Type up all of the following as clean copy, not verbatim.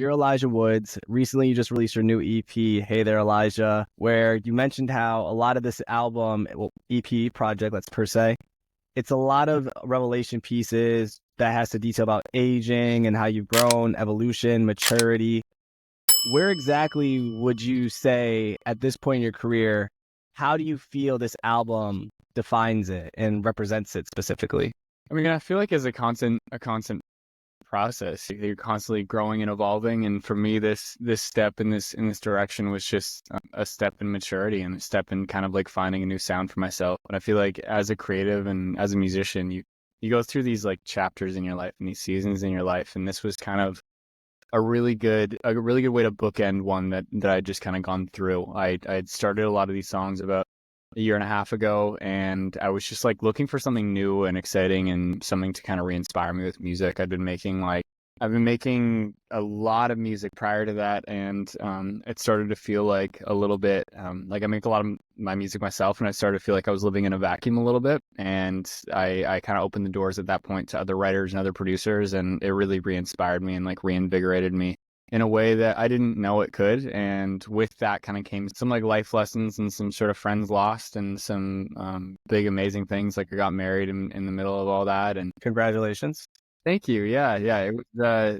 you're Elijah Woods. Recently, you just released your new EP, Hey There, Elijah, where you mentioned how a lot of this album, well, EP project, let's per se, it's a lot of revelation pieces that has to detail about aging and how you've grown, evolution, maturity. Where exactly would you say at this point in your career, how do you feel this album defines it and represents it specifically? I mean, I feel like as a constant process. You're constantly growing and evolving, and for me, this step in this direction was just a step in maturity and a step in kind of like finding a new sound for myself. And I feel like as a creative and as a musician, you go through these like chapters in your life and these seasons in your life, and this was kind of a really good way to bookend one that I'd just kind of gone through. I'd started a lot of these songs about a year and a half ago, and I was just like looking for something new and exciting and something to kind of re-inspire me with music. I've been making a lot of music prior to that, and it started to feel like a little bit like I make a lot of my music myself, and I started to feel like I was living in a vacuum a little bit. And I kind of opened the doors at that point to other writers and other producers, and it really re-inspired me and like reinvigorated me in a way that I didn't know it could. And with that kind of came some like life lessons and some sort of friends lost and some big amazing things. Like I got married in the middle of all that, and Congratulations. thank you. Yeah, yeah.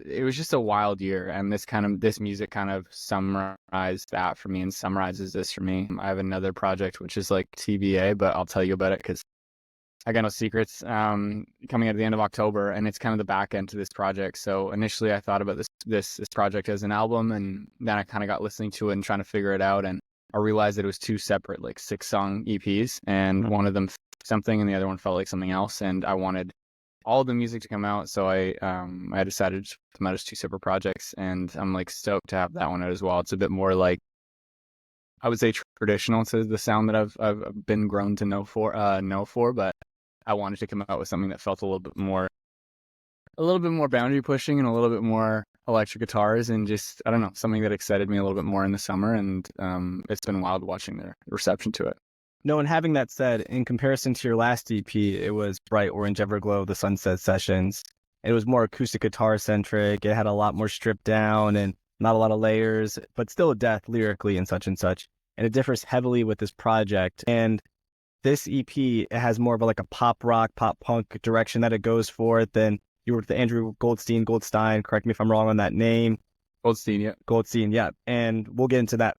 It was just a wild year, and this music kind of summarized that for me and summarizes this for me. I have another project which is like TBA, but I'll tell you about it because I got no secrets. Coming at the end of October, and it's kind of the back end to this project. So initially, I thought about this project as an album, and then I kind of got listening to it and trying to figure it out, and I realized that it was two separate like 6-song EPs, and one of them felt something, and the other one felt like something else, and I wanted all the music to come out. So I decided to put them out as two separate projects, and I'm like stoked to have that one out as well. It's a bit more like, I would say, traditional to the sound that I've been grown to know for, but I wanted to come out with something that felt a little bit more boundary pushing and a little bit more electric guitars, and just, I don't know, something that excited me a little bit more in the summer. And it's been wild watching the reception to it. No, and having that said, in comparison to your last EP, it was Bright Orange Everglow, the Sunset Sessions. It was more acoustic guitar centric. It had a lot more stripped down and not a lot of layers, but still depth lyrically and such and such. And it differs heavily with this project. And this EP, it has more of like a pop rock, pop punk direction that it goes for than you were with the Andrew Goldstein, correct me if I'm wrong on that name. Goldstein, yeah. Goldstein, yeah. And we'll get into that.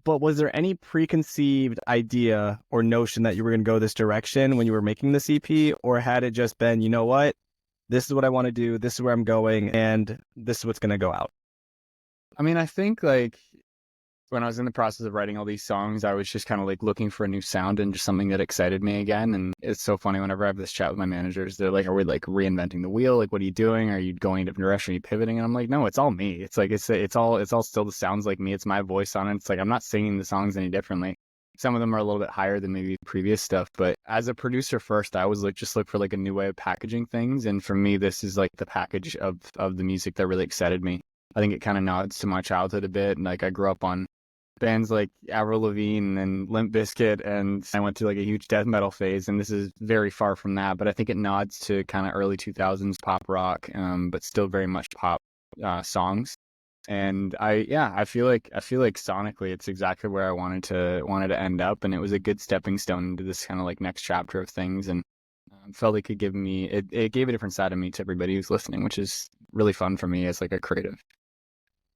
But was there any preconceived idea or notion that you were going to go this direction when you were making this EP? Or had it just been, you know what, this is what I want to do, this is where I'm going, and this is what's going to go out? I mean, I think like when I was in the process of writing all these songs, I was just kind of like looking for a new sound and just something that excited me again. And it's so funny whenever I have this chat with my managers, they're like, are we like reinventing the wheel? Like, what are you doing? Are you going in a different direction? Are you pivoting? And I'm like, no, it's all me. It's like, it's all still the sounds like me. It's my voice on it. It's like, I'm not singing the songs any differently. Some of them are a little bit higher than maybe previous stuff, but as a producer first, I always just look for like a new way of packaging things. And for me, this is like the package of the music that really excited me. I think it kind of nods to my childhood a bit. And like, I grew up on bands like Avril Lavigne and Limp Bizkit, and I went through like a huge death metal phase, and this is very far from that, but I think it nods to kind of early 2000s pop rock, but still very much pop songs. And I feel like sonically it's exactly where I wanted to end up, and it was a good stepping stone into this kind of like next chapter of things, and felt it could it gave a different side of me to everybody who's listening, which is really fun for me as like a creative.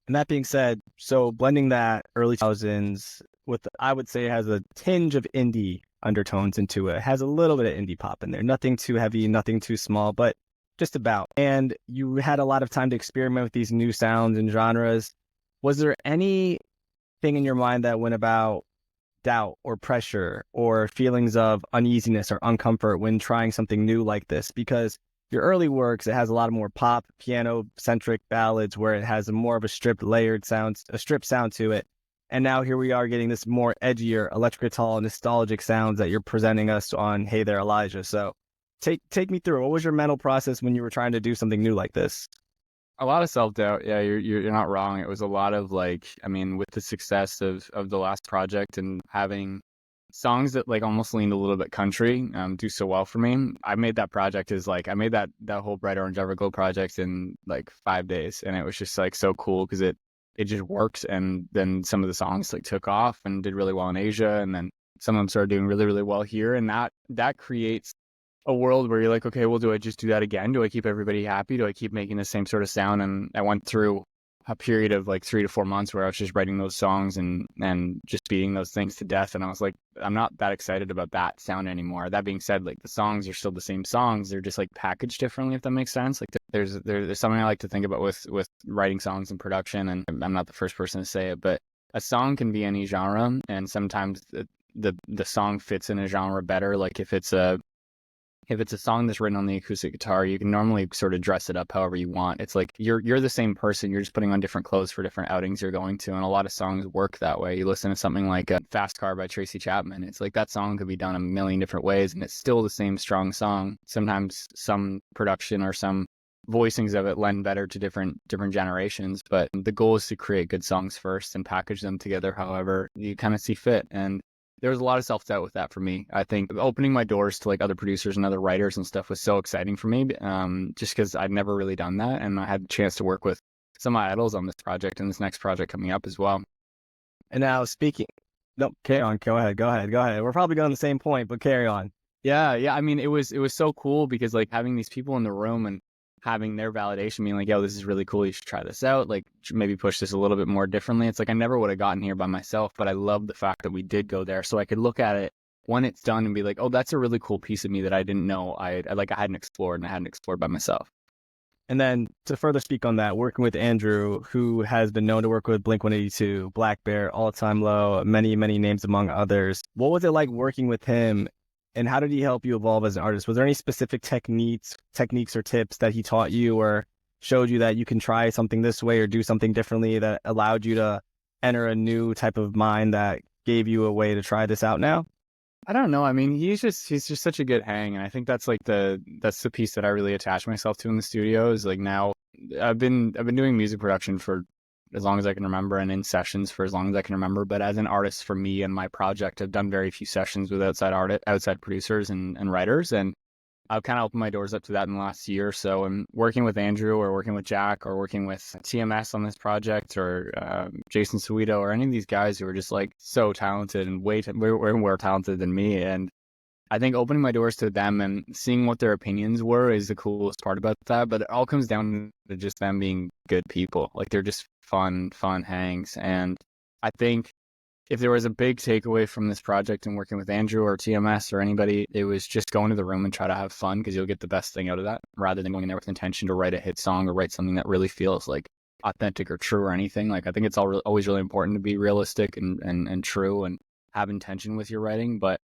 And that being said, so blending that early 2000s with, I would say, it has a tinge of indie undertones into it. It has a little bit of indie pop in there. Nothing too heavy, nothing too small, but just about. And you had a lot of time to experiment with these new sounds and genres. Was there anything in your mind that went about doubt or pressure or feelings of uneasiness or uncomfort when trying something new like this? Because your early works, it has a lot of more pop, piano-centric ballads where it has a more of a stripped sound to it. And now here we are getting this more edgier, electric guitar, nostalgic sounds that you're presenting us on Hey There, Elijah. So take me through. What was your mental process when you were trying to do something new like this? A lot of self-doubt. Yeah, you're not wrong. It was a lot of like, I mean, with the success of the last project and having songs that like almost leaned a little bit country do so well for me. I made that project I made that whole Bright Orange Everglow project in like 5 days, and it was just like so cool because it just worked. And then some of the songs like took off and did really well in Asia, and then some of them started doing really, really well here, and that creates a world where you're like, okay, well, do I just do that again? Do I keep everybody happy? Do I keep making the same sort of sound? And I went through a period of like 3 to 4 months where I was just writing those songs and just beating those things to death. And I was like, I'm not that excited about that sound anymore. That being said, like the songs are still the same songs. They're just like packaged differently, if that makes sense. Like there's something I like to think about with writing songs and production. And I'm not the first person to say it, but a song can be any genre. And sometimes the song fits in a genre better. Like if it's a song that's written on the acoustic guitar, you can normally sort of dress it up however you want. It's like you're the same person. You're just putting on different clothes for different outings you're going to. And a lot of songs work that way. You listen to something like Fast Car by Tracy Chapman. It's like that song could be done a million different ways, and it's still the same strong song. Sometimes some production or some voicings of it lend better to different generations. But the goal is to create good songs first and package them together however you kind of see fit. And there was a lot of self-doubt with that for me. I think opening my doors to like other producers and other writers and stuff was so exciting for me, just because I'd never really done that. And I had the chance to work with some of my idols on this project and this next project coming up as well. And now no, carry on. Go ahead. We're probably going on the same point, but carry on. Yeah. I mean, it was so cool because like having these people in the room and having their validation, being like, yo, this is really cool. You should try this out. Like maybe push this a little bit more differently. It's like, I never would have gotten here by myself, but I love the fact that we did go there. So I could look at it when it's done and be like, oh, that's a really cool piece of me that I didn't know I hadn't explored and I hadn't explored by myself. And then to further speak on that, working with Andrew, who has been known to work with Blink-182, Black Bear, All Time Low, many, many names among others. What was it like working with him? And how did he help you evolve as an artist? Was there any specific techniques or tips that he taught you or showed you that you can try something this way or do something differently that allowed you to enter a new type of mind that gave you a way to try this out now? I don't know. I mean, he's just such a good hang. And I think that's like that's the piece that I really attach myself to in the studio is like now I've been doing music production for as long as I can remember and in sessions for as long as I can remember. But as an artist for me and my project, I've done very few sessions with outside producers and writers. And I've kind of opened my doors up to that in the last year or so. And working with Andrew or working with Jack or working with TMS on this project or Jason Suito or any of these guys who are just like so talented and way more talented than me. And I think opening my doors to them and seeing what their opinions were is the coolest part about that. But it all comes down to just them being good people. Like they're just fun hangs. And I think if there was a big takeaway from this project and working with Andrew or TMS or anybody, it was just go into the room and try to have fun because you'll get the best thing out of that rather than going in there with intention to write a hit song or write something that really feels like authentic or true or anything. Like I think it's always really important to be realistic and true and have intention with your writing. But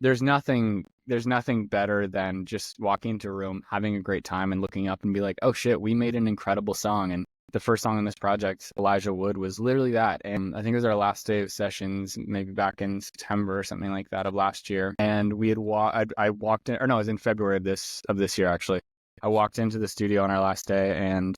there's nothing better than just walking into a room, having a great time and looking up and be like, oh shit, we made an incredible song. And the first song on this project, Elijah Wood, was literally that. And I think it was our last day of sessions, maybe back in September or something like that of last year. And we had I walked in, or no, it was in February of this year, actually. I walked into the studio on our last day and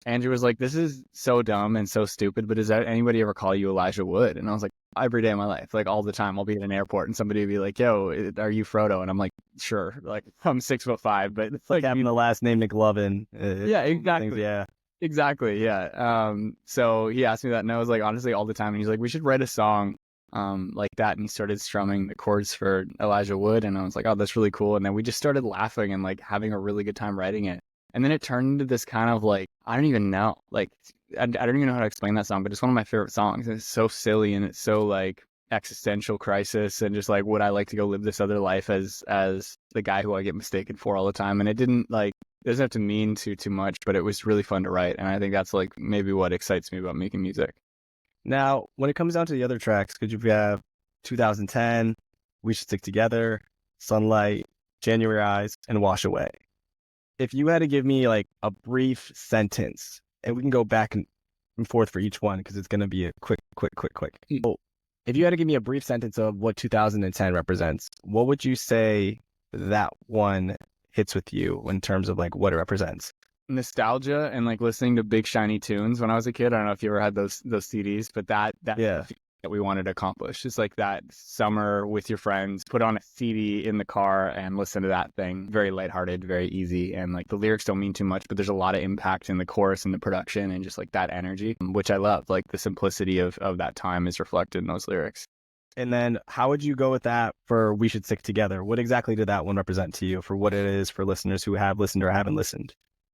Andrew was like, this is so dumb and so stupid, but does anybody ever call you Elijah Wood? And I was like, every day of my life, like all the time. I'll be at an airport and somebody will be like, yo, are you Frodo? And I'm like, sure. Like I'm 6'5", but it's like having the last name McLovin. Yeah, exactly. Things, yeah. Exactly. Yeah. So he asked me that and I was like, honestly, all the time. And he's like, we should write a song like that. And he started strumming the chords for Elijah Wood. And I was like, oh, that's really cool. And then we just started laughing and like having a really good time writing it. And then it turned into this kind of like, I don't even know. Like, I don't even know how to explain that song, but it's one of my favorite songs. It's so silly and it's so like existential crisis and just like, would I like to go live this other life as the guy who I get mistaken for all the time? And it didn't like, it doesn't have to mean too much, but it was really fun to write. And I think that's like maybe what excites me about making music. Now, when it comes down to the other tracks, could you have 2010, We Should Stick Together, Sunlight, January Eyes, and Wash Away? If you had to give me like a brief sentence, and we can go back and forth for each one because it's going to be a quick. So if you had to give me a brief sentence of what 2010 represents, what would you say that one hits with you in terms of like what it represents? Nostalgia and like listening to big shiny tunes when I was a kid. I don't know if you ever had those CDs, but that yeah. that we wanted to accomplish. It's like that summer with your friends, put on a CD in the car and listen to that thing. Very lighthearted, very easy. And like the lyrics don't mean too much, but there's a lot of impact in the chorus and the production and just like that energy, which I love. Like the simplicity of that time is reflected in those lyrics. And then how would you go with that for We Should Stick Together? What exactly did that one represent to you for what it is for listeners who have listened or haven't listened?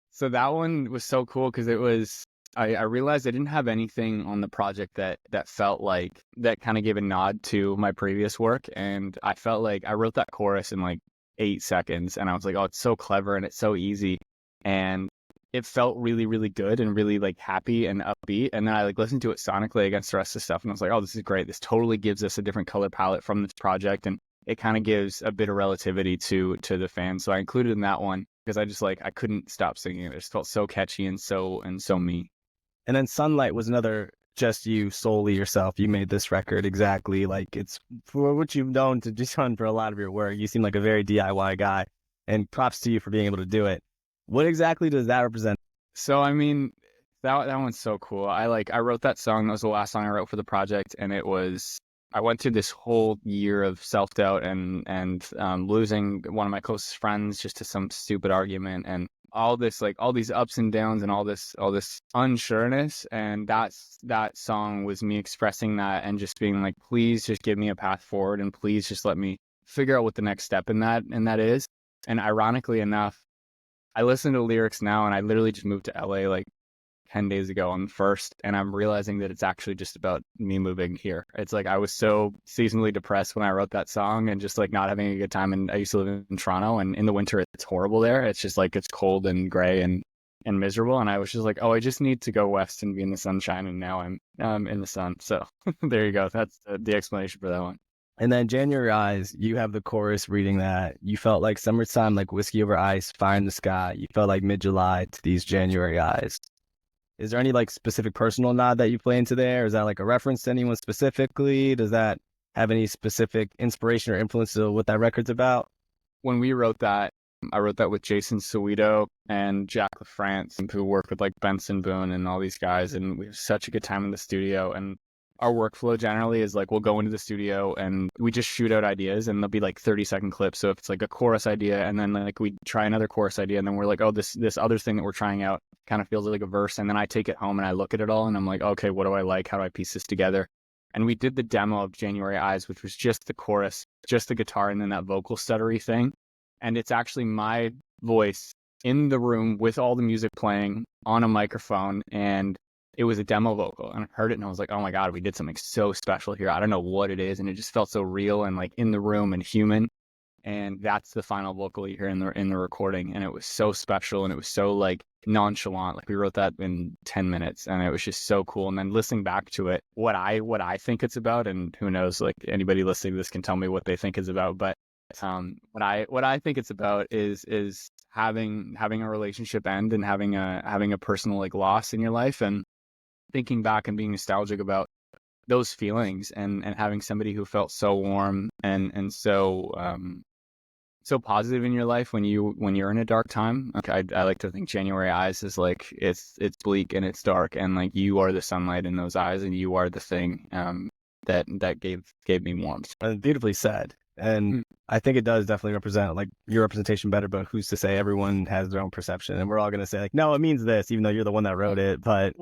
So that one was so cool because it was, I realized I didn't have anything on the project that felt like, that kind of gave a nod to my previous work. And I felt like I wrote that chorus in like 8 seconds and I was like, oh, it's so clever and it's so easy. And it felt really, really good and really like happy and upbeat. And then I like listened to it sonically against the rest of the stuff and I was like, oh, this is great. This totally gives us a different color palette from this project. And it kind of gives a bit of relativity to the fans. So I included in that one because I just like, I couldn't stop singing it. It just felt so catchy and so me. And then Sunlight was another just you solely yourself. You made this record exactly like it's for what you've known to just done for a lot of your work. You seem like a very DIY guy, and props to you for being able to do it. What exactly does that represent? So I mean, that one's so cool. I wrote that song. That was the last song I wrote for the project, and it was, I went through this whole year of self-doubt and losing one of my closest friends just to some stupid argument, and all this, like all these ups and downs and all this unsureness. And that song was me expressing that and just being like, please just give me a path forward and please just let me figure out what the next step in that is. And ironically enough, I listen to lyrics now and I literally just moved to LA like 10 days ago on the 1st, and I'm realizing that it's actually just about me moving here. It's like I was so seasonally depressed when I wrote that song and just like not having a good time. And I used to live in Toronto, and in the winter it's horrible there. It's just like it's cold and gray and miserable. And I was just like, oh, I just need to go west and be in the sunshine. And now I'm in the sun. So there you go. That's the explanation for that one. And then January Eyes, you have the chorus reading that. You felt like summertime, like whiskey over ice, fire in the sky. You felt like mid-July to these January eyes. Is there any like specific personal nod that you play into there? Is that like a reference to anyone specifically? Does that have any specific inspiration or influence to what that record's about? When we wrote that, I wrote that with Jason Suido and Jack LaFrance, who work with like Benson Boone and all these guys. And we have such a good time in the studio. And our workflow generally is like, we'll go into the studio and we just shoot out ideas, and they'll be like 30-second clips. So if it's like a chorus idea, and then like we try another chorus idea, and then we're like, oh, this other thing that we're trying out kind of feels like a verse. And then I take it home and I look at it all and I'm like, okay, what do I like? How do I piece this together? And we did the demo of January Eyes, which was just the chorus, just the guitar, and then that vocal stuttery thing. And it's actually my voice in the room with all the music playing on a microphone. And it was a demo vocal, and I heard it and I was like, oh my God, we did something so special here. I don't know what it is. And it just felt so real and like in the room and human. And that's the final vocal you hear in the recording. And it was so special and it was so like nonchalant. Like we wrote that in 10 minutes and it was just so cool. And then listening back to it, what I think it's about, and who knows, like anybody listening to this can tell me what they think it's about. But what I think it's about is having a relationship end and having a personal like loss in your life, and thinking back and being nostalgic about those feelings, and having somebody who felt so warm and so positive in your life when you're in a dark time. Like I like to think January Eyes is like it's bleak and it's dark, and like you are the sunlight in those eyes, and you are the thing that gave me warmth. Beautifully said. And I think it does definitely represent like your representation better, but who's to say? Everyone has their own perception, and we're all going to say like, no, it means this, even though you're the one that wrote it. But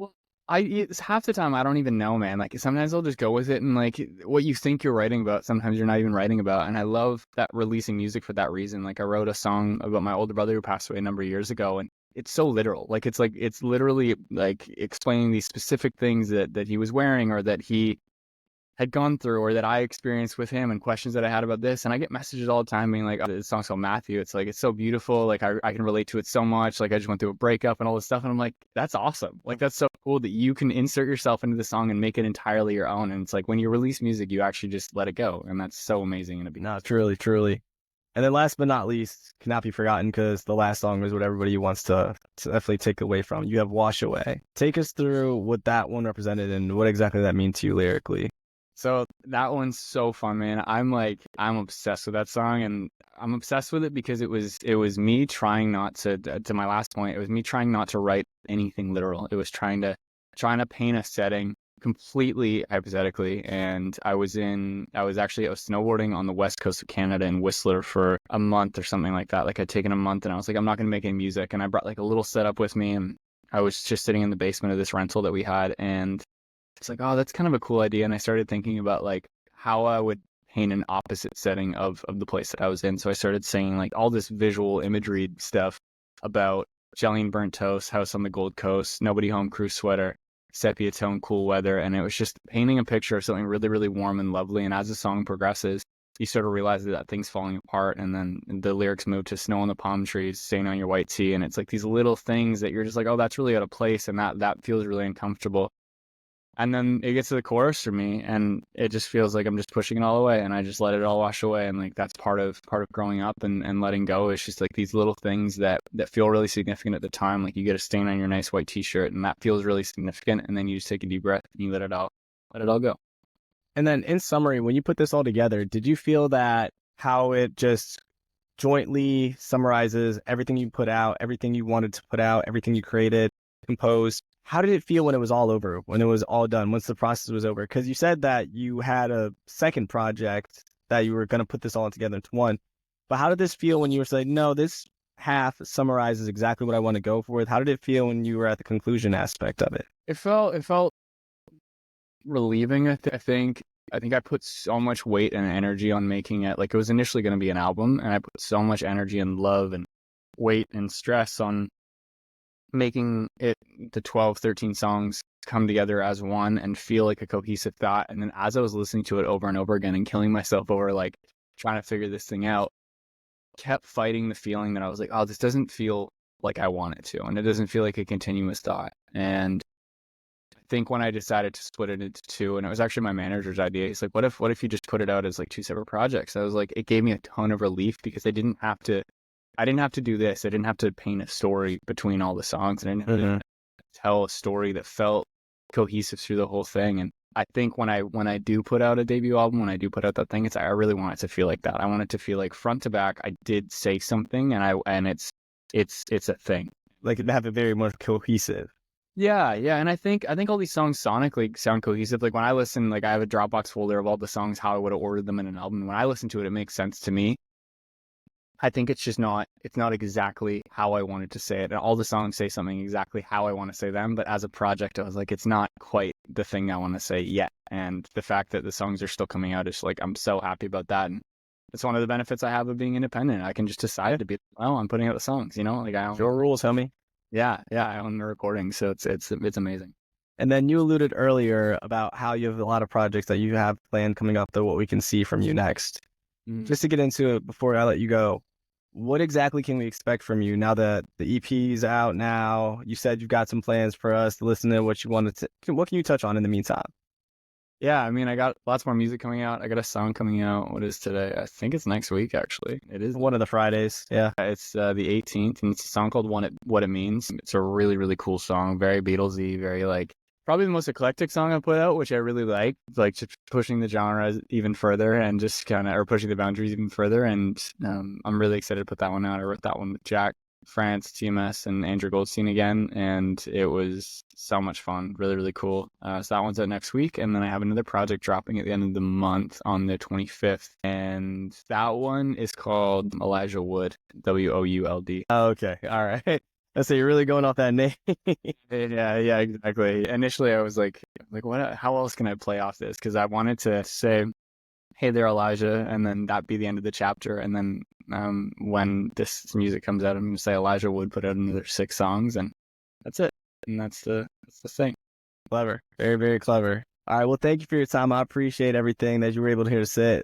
it's half the time I don't even know, man. Like sometimes I'll just go with it, and like what you think you're writing about, sometimes you're not even writing about. And I love that releasing music for that reason. Like I wrote a song about my older brother who passed away a number of years ago, and it's so literal. Like it's literally like explaining these specific things that he was wearing or that he had gone through or that I experienced with him, and questions that I had about this. And I get messages all the time being like, oh, this song's called Matthew. It's like, it's so beautiful. Like I can relate to it so much. Like I just went through a breakup and all this stuff. And I'm like, that's awesome. Like, that's so cool that you can insert yourself into the song and make it entirely your own. And it's like when you release music, you actually just let it go. And that's so amazing. And no, truly, truly. And then last but not least, cannot be forgotten, because the last song is what everybody wants to definitely take away from. You have Wash Away. Take us through what that one represented and what exactly that means to you lyrically. So that one's so fun, man. I'm obsessed with that song, and I'm obsessed with it because it was me trying not to my last point, it was me trying not to write anything literal. It was trying to paint a setting completely hypothetically, and I was snowboarding on the west coast of Canada in Whistler for a month or something like that. Like I'd taken a month, and I was like, I'm not going to make any music, and I brought like a little setup with me, and I was just sitting in the basement of this rental that we had, and it's like, oh, that's kind of a cool idea. And I started thinking about like how I would paint an opposite setting of the place that I was in. So I started saying like all this visual imagery stuff about jelly and burnt toast, house on the Gold Coast, nobody home, crew sweater, sepia tone, cool weather. And it was just painting a picture of something really, really warm and lovely. And as the song progresses, you sort of realize that thing's falling apart. And then the lyrics move to snow on the palm trees, stain on your white tee. And it's like these little things that you're just like, oh, that's really out of place. And that feels really uncomfortable. And then it gets to the chorus for me, and it just feels like I'm just pushing it all away, and I just let it all wash away. And like that's part of growing up and letting go. It's just like these little things that feel really significant at the time. Like you get a stain on your nice white t-shirt, and that feels really significant. And then you just take a deep breath and you let it all go. And then in summary, when you put this all together, did you feel that how it just jointly summarizes everything you put out, everything you wanted to put out, everything you created, composed? How did it feel when it was all over, when it was all done, once the process was over? Because you said that you had a second project that you were going to put this all together into one. But how did this feel when you were saying, no, this half summarizes exactly what I want to go for? How did it feel when you were at the conclusion aspect of it? It felt relieving. I think I put so much weight and energy on making it. Like it was initially going to be an album, and I put so much energy and love and weight and stress on making it the 12, 13 songs come together as one and feel like a cohesive thought. And then as I was listening to it over and over again and killing myself over like trying to figure this thing out, kept fighting the feeling that I was like, oh, this doesn't feel like I want it to. And it doesn't feel like a continuous thought. And I think when I decided to split it into two, and it was actually my manager's idea, he's like, what if you just put it out as like two separate projects? I was like, it gave me a ton of relief because I didn't have to do this. I didn't have to paint a story between all the songs, and I didn't have to tell a story that felt cohesive through the whole thing. And I think when I do put out a debut album, when I do put out that thing, I really want it to feel like that. I want it to feel like front to back, I did say something, and it's a thing. Like it have it very much cohesive. Yeah. And I think all these songs sonically sound cohesive. Like when I listen, like I have a Dropbox folder of all the songs, how I would have ordered them in an album. When I listen to it, it makes sense to me. I think it's not exactly how I wanted to say it. And all the songs say something exactly how I want to say them. But as a project, I was like, it's not quite the thing I want to say yet. And the fact that the songs are still coming out is like, I'm so happy about that. And it's one of the benefits I have of being independent. I can just decide to be, well, I'm putting out the songs, you know, like I own your rules, homie. Yeah. I own the recording. So it's amazing. And then you alluded earlier about how you have a lot of projects that you have planned coming up, though, what we can see from you next. Just to get into it before I let you go, what exactly can we expect from you now that the EP is out now? You said you've got some plans for us to listen to what you wanted to. What can you touch on in the meantime? Yeah, I mean, I got lots more music coming out. I got a song coming out. What is today? I think it's next week, actually. It is one of the Fridays. Yeah. It's the 18th, and it's a song called What It Means. It's a really, really cool song. Very Beatlesy, very like, probably the most eclectic song I put out, which I really like just pushing the genre even further and just or pushing the boundaries even further. And I'm really excited to put that one out. I wrote that one with Jack France, TMS, and Andrew Goldstein again, and it was so much fun. Really, really cool. So that one's out next week, and then I have another project dropping at the end of the month on the 25th, and that one is called Elijah Wood, Would. Oh, okay, all right. So you're really going off that name. Yeah, exactly. Initially, I was like, what? How else can I play off this? Because I wanted to say, "Hey there, Elijah," and then that be the end of the chapter. And then when this music comes out, I'm going to say Elijah Wood put out another 6 songs, and that's it. And that's the thing. Clever, very, very clever. All right, well, thank you for your time. I appreciate everything that you were able to hear to say.